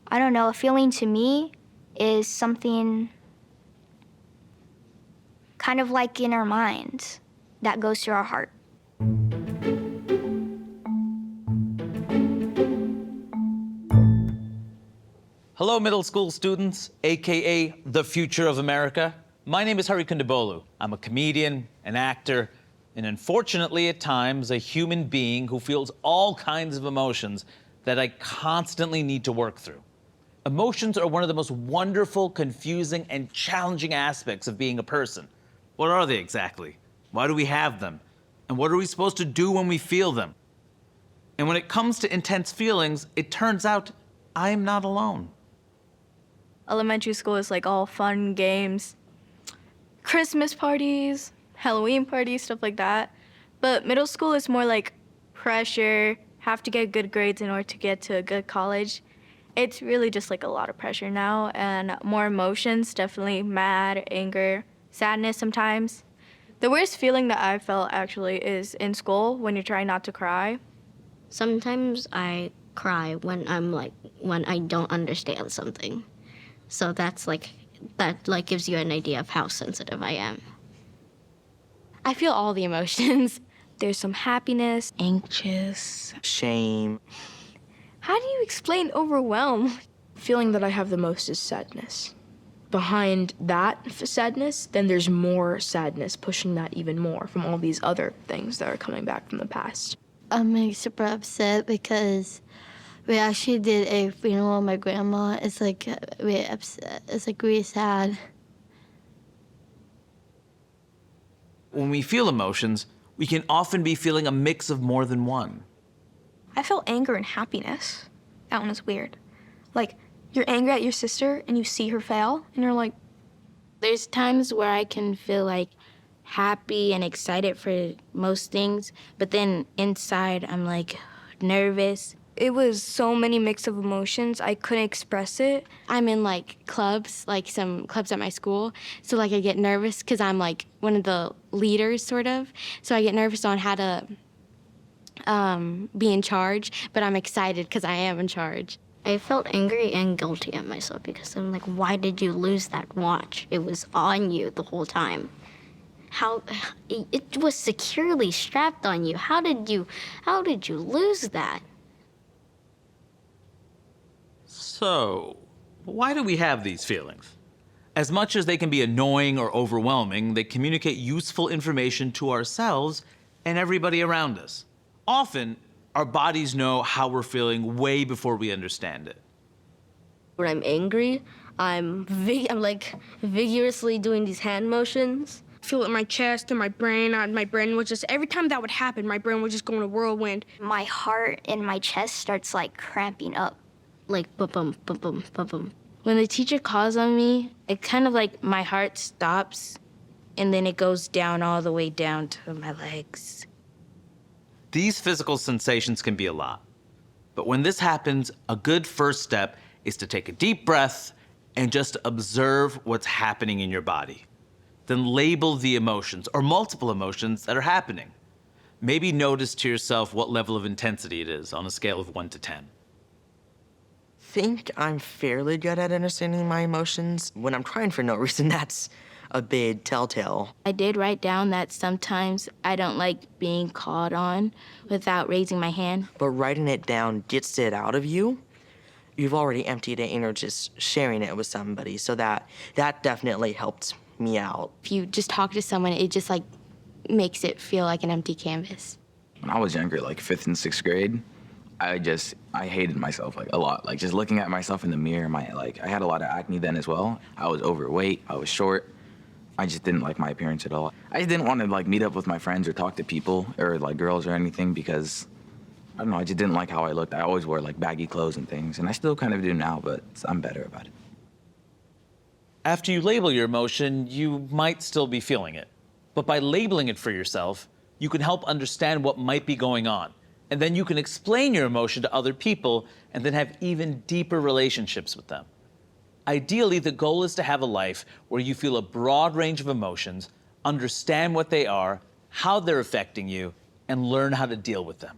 I don't know, a feeling to me is something kind of like in our mind that goes through our heart. Hello, middle school students, AKA the future of America. My name is Hari Kundabolu. I'm a comedian, an actor, and unfortunately at times a human being who feels all kinds of emotions that I constantly need to work through. Emotions are one of the most wonderful, confusing, and challenging aspects of being a person. What are they exactly? Why do we have them? And what are we supposed to do when we feel them? And when it comes to intense feelings, it turns out I am not alone. Elementary school is like all fun games, Christmas parties, Halloween parties, stuff like that. But middle school is more like pressure, have to get good grades in order to get to a good college. It's really just like a lot of pressure now, and more emotions, definitely mad, anger, sadness sometimes. The worst feeling that I've felt actually is in school when you're trying not to cry. Sometimes I cry when when I don't understand something. So that gives you an idea of how sensitive I am. I feel all the emotions. There's some happiness. Anxious, shame. How do you explain overwhelm? Feeling that I have the most is sadness. Behind that sadness, then there's more sadness, pushing that even more from all these other things that are coming back from the past. I'm super upset because we actually did a funeral of my grandma. It's like really upset. It's like really sad. When we feel emotions, we can often be feeling a mix of more than one. I felt anger and happiness. That one was weird. Like, you're angry at your sister and you see her fail, and you're like... There's times where I can feel like happy and excited for most things, but then inside I'm like nervous. It was so many mix of emotions, I couldn't express it. I'm in like clubs, like some clubs at my school, so like I get nervous because I'm like one of the leaders sort of, so I get nervous on how to be in charge, but I'm excited because I am in charge. I felt angry and guilty at myself because I'm like, why did you lose that watch? It was on you the whole time. It was securely strapped on you. How did you lose that? So, why do we have these feelings? As much as they can be annoying or overwhelming, they communicate useful information to ourselves and everybody around us. Often, our bodies know how we're feeling way before we understand it. When I'm angry, I'm like vigorously doing these hand motions. I feel it in my chest and my brain. My brain was just, every time that would happen, my brain would just go in a whirlwind. My heart and my chest starts like cramping up. Like ba-bum, ba-bum, ba-bum. When the teacher calls on me, it kind of like my heart stops and then it goes down all the way down to my legs. These physical sensations can be a lot. But when this happens, a good first step is to take a deep breath and just observe what's happening in your body. Then label the emotions or multiple emotions that are happening. Maybe notice to yourself what level of intensity it is on a scale of 1 to 10. Think I'm fairly good at understanding my emotions. When I'm crying for no reason, that's a big telltale. I did write down that sometimes I don't like being called on without raising my hand. But writing it down gets it out of you. You've already emptied it and you're just sharing it with somebody. So that definitely helped me out. If you just talk to someone, it just like makes it feel like an empty canvas. When I was younger, like 5th and 6th grade, I hated myself like a lot. Like just looking at myself in the mirror, I had a lot of acne then as well. I was overweight, I was short. I just didn't like my appearance at all. I just didn't want to like meet up with my friends or talk to people or like girls or anything because I don't know, I just didn't like how I looked. I always wore like baggy clothes and things, and I still kind of do now, but I'm better about it. After you label your emotion, you might still be feeling it. But by labeling it for yourself, you can help understand what might be going on. And then you can explain your emotion to other people and then have even deeper relationships with them. Ideally, the goal is to have a life where you feel a broad range of emotions, understand what they are, how they're affecting you, and learn how to deal with them.